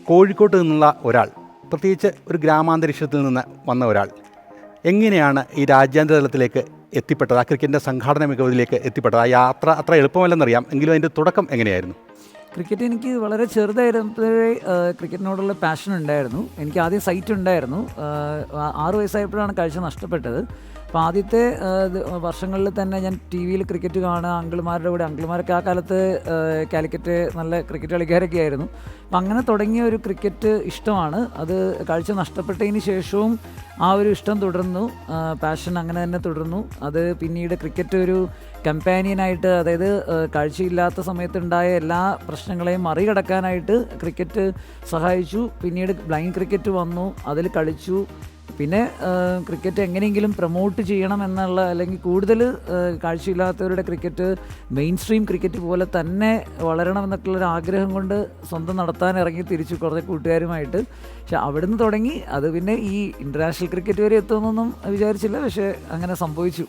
കോഴിക്കോട്ട് നിന്നുള്ള ഒരാൾ, പ്രത്യേകിച്ച് ഒരു ഗ്രാമാന്തരീക്ഷത്തിൽ നിന്ന് വന്ന ഒരാൾ എങ്ങനെയാണ് ഈ രാജ്യാന്തര തലത്തിലേക്ക് എത്തിപ്പെട്ടത്, ആ ക്രിക്കറ്റിൻ്റെ സംഘാടന മികവിലേക്ക് എത്തിപ്പെട്ടത്? ആ യാത്ര അത്ര എളുപ്പമല്ലെന്നറിയാം, എങ്കിലും അതിൻ്റെ തുടക്കം എങ്ങനെയായിരുന്നു? ക്രിക്കറ്റ് എനിക്ക് വളരെ ചെറുതായിരുന്നപ്പോഴേ ക്രിക്കറ്റിനോടുള്ള പാഷൻ ഉണ്ടായിരുന്നു. എനിക്ക് ആദ്യം സൈറ്റ് ഉണ്ടായിരുന്നു. 6 വയസ്സായപ്പോഴാണ് കാഴ്ച നഷ്ടപ്പെട്ടത്. അപ്പോൾ ആദ്യത്തെ വർഷങ്ങളിൽ തന്നെ ഞാൻ ടി വിയിൽ ക്രിക്കറ്റ് കാണുക, അങ്കിൾമാരുടെ കൂടെ. അങ്കിൾമാരൊക്കെ ആ കാലത്ത് കാലിക്കറ്റ് നല്ല ക്രിക്കറ്റ് കളിക്കാരൊക്കെ ആയിരുന്നു. അപ്പം അങ്ങനെ തുടങ്ങിയ ഒരു ക്രിക്കറ്റ് ഇഷ്ടമാണ്. അത് കാഴ്ച നഷ്ടപ്പെട്ടതിന് ശേഷവും ആ ഒരു ഇഷ്ടം തുടർന്നു, പാഷൻ അങ്ങനെ തന്നെ തുടർന്നു. അത് പിന്നീട് ക്രിക്കറ്റ് ഒരു കമ്പാനിയനായിട്ട്, അതായത് കാഴ്ചയില്ലാത്ത സമയത്തുണ്ടായ എല്ലാ പ്രശ്നങ്ങളെയും മറികടക്കാനായിട്ട് ക്രിക്കറ്റ് സഹായിച്ചു. പിന്നീട് ബ്ലൈൻഡ് ക്രിക്കറ്റ് വന്നു, അതിൽ കളിച്ചു. പിന്നെ ക്രിക്കറ്റ് എങ്ങനെയെങ്കിലും പ്രൊമോട്ട് ചെയ്യണം എന്നുള്ള, അല്ലെങ്കിൽ കൂടുതൽ കാഴ്ചയില്ലാത്തവരുടെ ക്രിക്കറ്റ് മെയിൻ സ്ട്രീം ക്രിക്കറ്റ് പോലെ തന്നെ വളരണം എന്നൊക്കെയുള്ളൊരു ആഗ്രഹം കൊണ്ട് സ്വന്തം നടത്താൻ ഇറങ്ങി തിരിച്ചു കുറേ കൂട്ടുകാരുമായിട്ട്. പക്ഷെ അവിടുന്ന് തുടങ്ങി. അത് പിന്നെ ഈ ഇൻ്റർനാഷണൽ ക്രിക്കറ്റ് വരെ എത്തുമെന്നൊന്നും വിചാരിച്ചില്ല, പക്ഷേ അങ്ങനെ സംഭവിച്ചു.